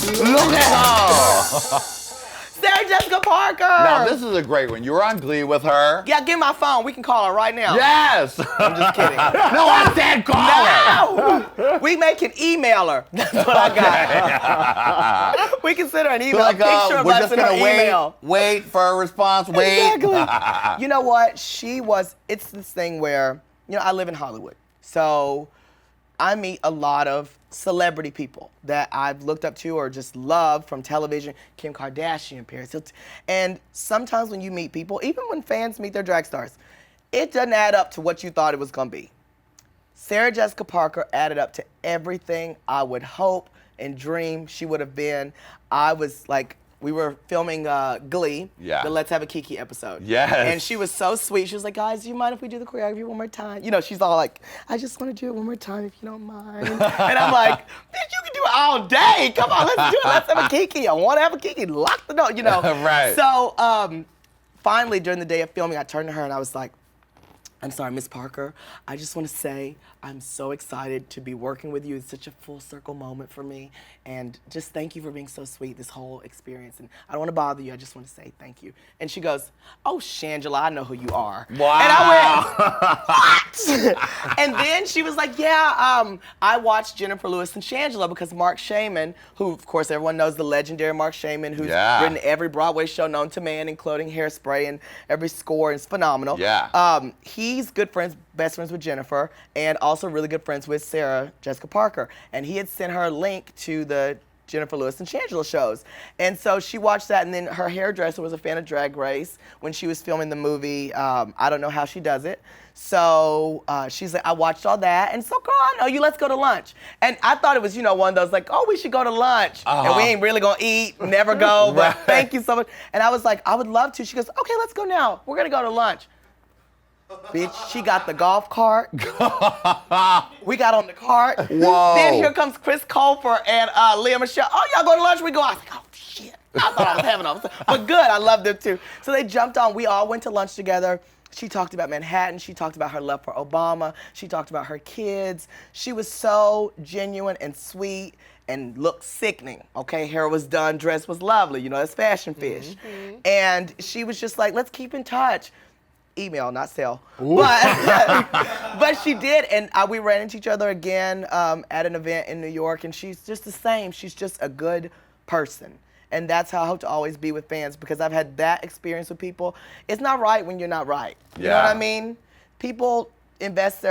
Look at her. Sarah Jessica Parker. Now, this is a great one. You were on Glee with her. Yeah, give me my phone. We can call her right now. Yes. I'm just kidding. No, I said call her. No. We can email her. That's what I got. We can send her an email. Like, picture of we're us just in her going to email. wait for a response. Wait. Exactly. You know what? It's this thing where, I live in Hollywood. So I meet a lot of celebrity people that I've looked up to or just love from television. Kim Kardashian, Paris Hilton. And sometimes when you meet people, even when fans meet their drag stars, it doesn't add up to what you thought it was going to be. Sarah Jessica Parker added up to everything I would hope and dream she would have been. I was like, we were filming Glee, the Let's Have a Kiki episode. Yes. And she was so sweet. She was like, guys, do you mind if we do the choreography one more time? She's all like, I just want to do it one more time if you don't mind. And I'm like, bitch, you can do it all day. Come on, let's do it. Let's have a Kiki. I want to have a Kiki. Lock the door, Right. So finally, during the day of filming, I turned to her and I was like, I'm sorry, Miss Parker. I just want to say I'm so excited to be working with you. It's such a full circle moment for me. And just thank you for being so sweet this whole experience. And I don't want to bother you. I just want to say thank you. And she goes, oh, Shangela, I know who you are. Wow. And I went, what? And then she was like, yeah, I watched Jennifer Lewis and Shangela because Mark Shaman, who, of course, everyone knows the legendary Mark Shaman, who's written every Broadway show known to man, including Hairspray and every score, and it's phenomenal. Yeah. He's good friends, best friends with Jennifer, and also really good friends with Sarah Jessica Parker. And he had sent her a link to the Jennifer Lewis and Shangela shows. And so she watched that, and then her hairdresser was a fan of Drag Race when she was filming the movie I Don't Know How She Does It. So she's like, I watched all that, and so girl, I know you, let's go to lunch. And I thought it was, one of those like, oh, we should go to lunch. And we ain't really gonna eat, never go, but thank you so much. And I was like, I would love to. She goes, okay, let's go now. We're gonna go to lunch. Bitch, she got the golf cart. We got on the cart. Whoa. Then here comes Chris Colfer and Lea Michele. Oh, y'all going to lunch? We go. I was like, oh, shit. I thought I was having all. But good, I loved them too. So they jumped on. We all went to lunch together. She talked about Manhattan. She talked about her love for Obama. She talked about her kids. She was so genuine and sweet and looked sickening, okay? Hair was done, dress was lovely. That's fashion fish. Mm-hmm. And she was just like, let's keep in touch. Email, not sell. But she did, and we ran into each other again at an event in New York, and she's just the same. She's just a good person. And that's how I hope to always be with fans, because I've had that experience with people. It's not right when you're not right. You know what I mean? People invest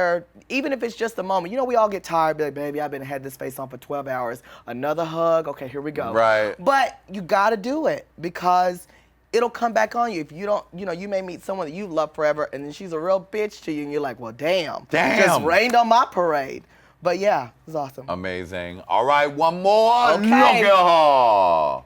even if it's just a moment. We all get tired, be like, baby, I've had this face on for 12 hours. Another hug, okay, here we go. Right. But you gotta do it, because it'll come back on you. If you don't, you may meet someone that you love forever, and then she's a real bitch to you, and you're like, well, damn. Just rained on my parade. But yeah, it was awesome. Amazing. All right, one more. Okay. Look at her.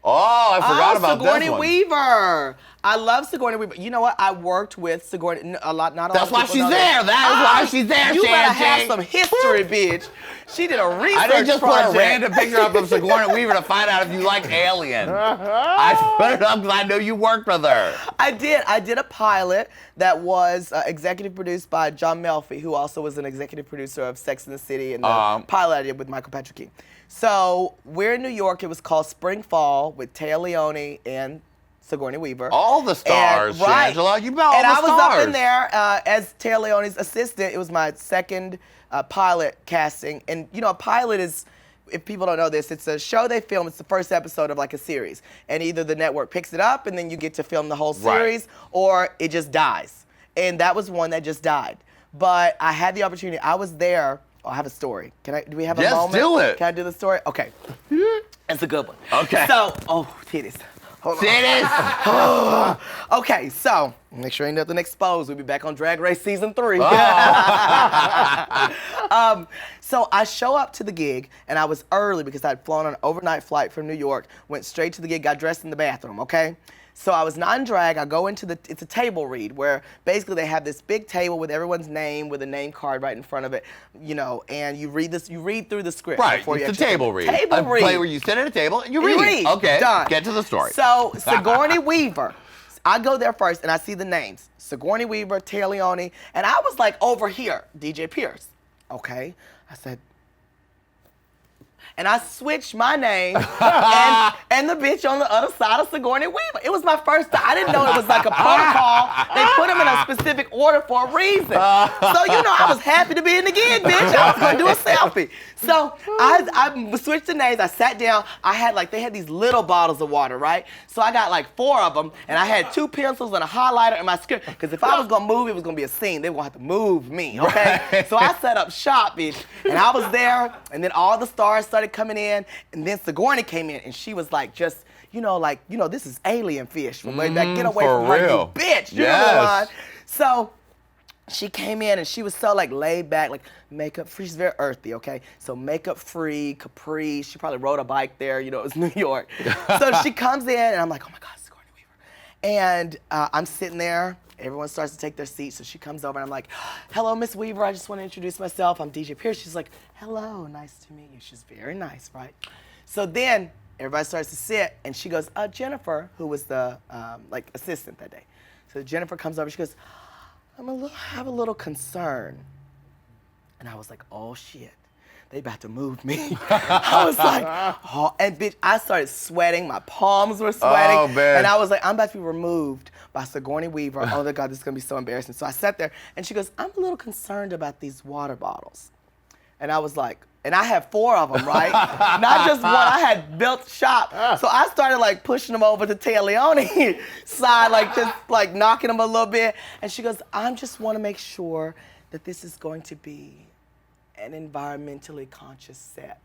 Oh, I forgot about Sigourney this one. Weaver. I love Sigourney Weaver. You know what? I worked with Sigourney a lot. Not a lot. That's why she's there. That is why she's there, You better have Shangie. some history, bitch. She did a research I didn't just project. put a random picture up of Sigourney Weaver to find out if you like Alien. I put it up because I know you worked with her. I did. I did a pilot that was executive produced by John Melfi, who also was an executive producer of Sex and the City, and the pilot I did with Michael Patrick King. So we're in New York. It was called Spring Fall with Téa Leoni and Sigourney Weaver. All the stars, Shangela. You met all the stars. And I was up in there as Téa Leoni's assistant. It was my second pilot casting. And, a pilot is, if people don't know this, it's a show they film. It's the first episode of like a series. And either the network picks it up and then you get to film the whole series, or it just dies. And that was one that just died. But I had the opportunity. I was there. Oh, I have a story. Do we have a moment? Yes, do it. Can I do the story? Okay. It's a good one. Okay. So, titties. Hold on. Titties. Okay, so make sure ain't nothing exposed. We'll be back on Drag Race season 3. So I show up to the gig, and I was early because I'd flown on an overnight flight from New York, went straight to the gig, got dressed in the bathroom, okay? So I was not in drag. I go into it's a table read where basically they have this big table with everyone's name with a name card right in front of it, and you read through the script. Right, before you it's a table read. Table read. A play where you sit at a table and you read. Okay, done. Get to the story. So Sigourney Weaver, I go there first and I see the names. Sigourney Weaver, Téa Leoni, and I was like over here, DJ Pierce. Okay, I said, and I switched my name and the bitch on the other side of Sigourney Weaver. It was my first time. I didn't know it was like a protocol. They put them in a specific order for a reason. So, you know, I was happy to be in the gig, bitch. I was gonna do a selfie. So I switched the names. I sat down. I had like, they had these little bottles of water, right? So I got like 4 of them, and I had 2 pencils and a highlighter and my script. Because if I was gonna move, it was gonna be a scene. They were gonna have to move me, okay? Right. So I set up shop, bitch, and I was there, and then all the stars started coming in, and then Sigourney came in, and she was like, just, you know, like, you know, this is alien fish from way back. Get away for from her, real. you bitch. You Yes. know the line. So she came in and she was so like laid back, like makeup free. She's very earthy, okay? So makeup free, Capri. She probably rode a bike there, you know, it was New York. So she comes in and I'm like, oh my God, Sigourney Weaver. And I'm sitting there. Everyone starts to take their seats. So she comes over and I'm like, hello, Miss Weaver. I just want to introduce myself. I'm DJ Pierce. She's like, hello, nice to meet you. She's very nice, right? So then everybody starts to sit and she goes, Jennifer, who was the like assistant that day. So Jennifer comes over, she goes, I have a little concern. And I was like, oh shit, they about to move me. I was like, oh, and bitch, I started sweating, my palms were sweating. Oh, man. And I was like, I'm about to be removed by Sigourney Weaver. Oh my God, this is gonna be so embarrassing. So I sat there and she goes, I'm a little concerned about these water bottles. And I was like, and I had 4 of them, right? Not just one, I had built shop. So I started like pushing them over to Tia Leone side, like just like knocking them a little bit. And she goes, I just wanna make sure that this is going to be an environmentally conscious set.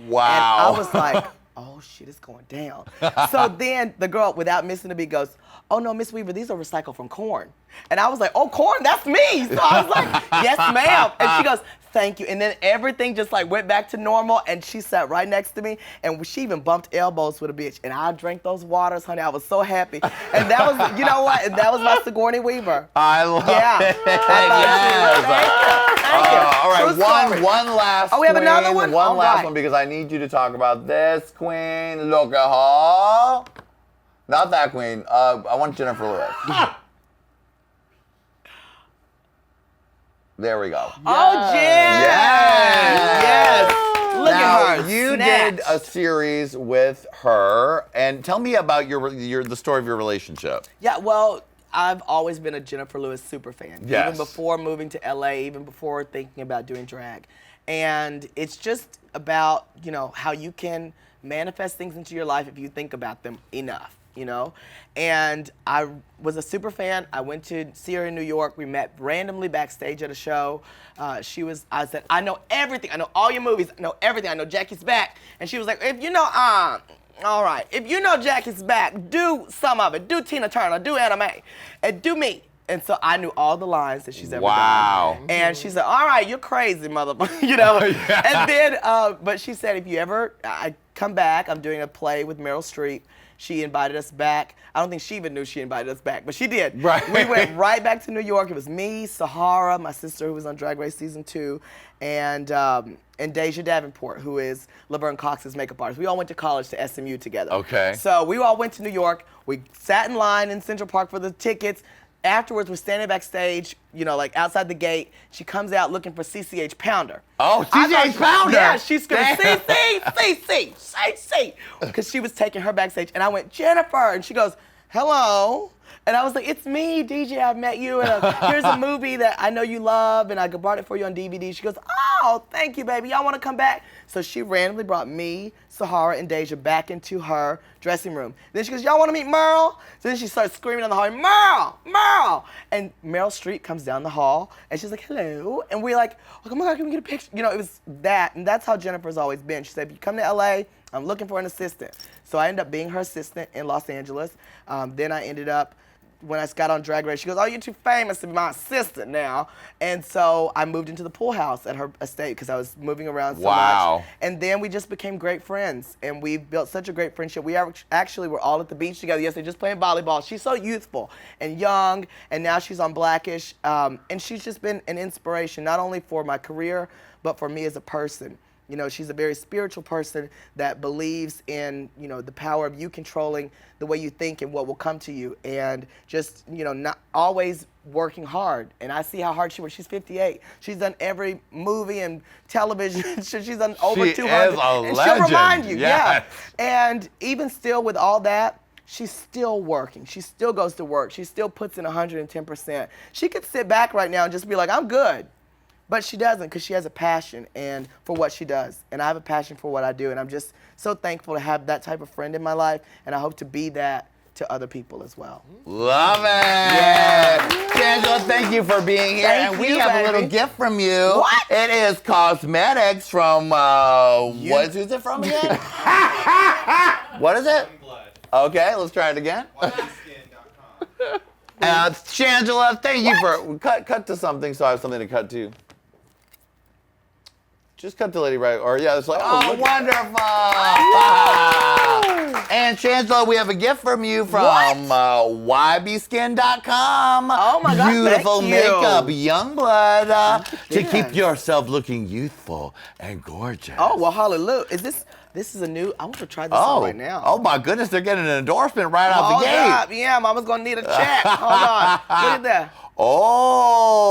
Wow. And I was like, oh shit, it's going down. So then the girl, without missing a beat, goes, oh no, Miss Weaver, these are recycled from corn. And I was like, oh, corn, that's me. So I was like, yes, ma'am. And she goes, thank you. And then everything just like went back to normal and she sat right next to me and she even bumped elbows with a bitch. And I drank those waters, honey. I was so happy. And that was, you know what? And that was my Sigourney Weaver. I love it. Yes. Thank you. All right, True story. one last Oh, we have Qween, another one? One All last right. one because I need you to talk about this Qween. Look at her. Not that Qween. I want Jennifer Lewis. There we go. Oh, Jen. Yes. Yes. Look Now, at her. you did a series with her, and tell me about the story of your relationship. Yeah, well, I've always been a Jennifer Lewis super fan. Yes. Even before moving to LA, even before thinking about doing drag. And it's just about, you know, how you can manifest things into your life if you think about them enough, you know? And I was a super fan. I went to see her in New York. We met randomly backstage at a show. I said, I know everything. I know all your movies. I know everything. I know Jackie's back. And she was like, if you know, all right, if you know Jackie's back, do some of it. Do Tina Turner, do anime, and do me. And so I knew all the lines that she's ever done. And she said, all right, you're crazy, motherfucker, you know? And then, but she said, if you ever, I come back, I'm doing a play with Meryl Streep. She invited us back. I don't think she even knew she invited us back, but she did. Right. We went right back to New York. It was me, Sahara, my sister who was on Drag Race Season 2, and Deja Davenport, who is Laverne Cox's makeup artist. We all went to college to SMU together. Okay. So we all went to New York. We sat in line in Central Park for the tickets. Afterwards, we're standing backstage, you know, like outside the gate. She comes out looking for CCH Pounder. Oh, CCH Pounder! Yeah, she's screaming, CC, because she was taking her backstage. And I went, Jennifer, and she goes, hello. And I was like, it's me, DJ, I've met you, and here's a movie that I know you love, and I brought it for you on DVD. She goes, oh, thank you, baby, y'all wanna come back? So she randomly brought me, Sahara, and Deja back into her dressing room. Then she goes, y'all wanna meet Meryl? So then she starts screaming in the hall, Meryl, Meryl! And Meryl Streep comes down the hall, and she's like, hello. And we're like, oh my God, can we get a picture? You know, it was that, and that's how Jennifer's always been. She said, if you come to LA, I'm looking for an assistant. So I ended up being her assistant in Los Angeles. Then I ended up, when I got on Drag Race, she goes, oh, you're too famous to be my assistant now. And so I moved into the pool house at her estate because I was moving around so much. And then we just became great friends. And we built such a great friendship. We actually were all at the beach together yesterday just playing volleyball. She's so youthful and young, and now she's on Blackish. And she's just been an inspiration, not only for my career, but for me as a person. You know, she's a very spiritual person that believes in, you know, the power of you controlling the way you think and what will come to you, and just, you know, not always working hard. And I see how hard she works. She's 58. She's done every movie and television. She's done over 200. She is a and legend. she'll remind you, Yes. yeah. And even still with all that, she's still working. She still goes to work. She still puts in 110%. She could sit back right now and just be like, I'm good. But she doesn't, because she has a passion and for what she does. And I have a passion for what I do. And I'm just so thankful to have that type of friend in my life. And I hope to be that to other people as well. Love it. Yeah. Shangela, thank you for being here. Thank and we you, have baby. a little gift from you. What? It is cosmetics from, who's it from again? What is it? Okay, let's try it again. Shangela, thank you for, cut to something so I have something to cut to. Just cut to Lady Red, or yeah, it's like, oh wonderful. And Shangela, we have a gift from you from ybskin.com. Oh my God, Beautiful thank you. makeup, young blood, to Yes. keep yourself looking youthful and gorgeous. Oh, well, hallelujah. This is a new, I want to try this on right now. Oh my goodness, they're getting an endorsement right out Hold the gate. up. Yeah, mama's going to need a check. Hold on. Look at that.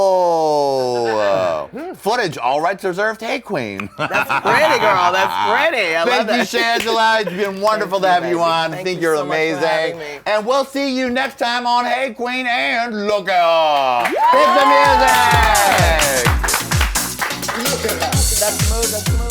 Oh, footage, all rights reserved. Hey, Queen. That's pretty, girl. That's pretty. I love Thank you, that. It's been wonderful to have you on. I Thank think you you're so much for having amazing. me. And we'll see you next time on Hey Queen and Look At Her. Hit the music. That's smooth. That's smooth.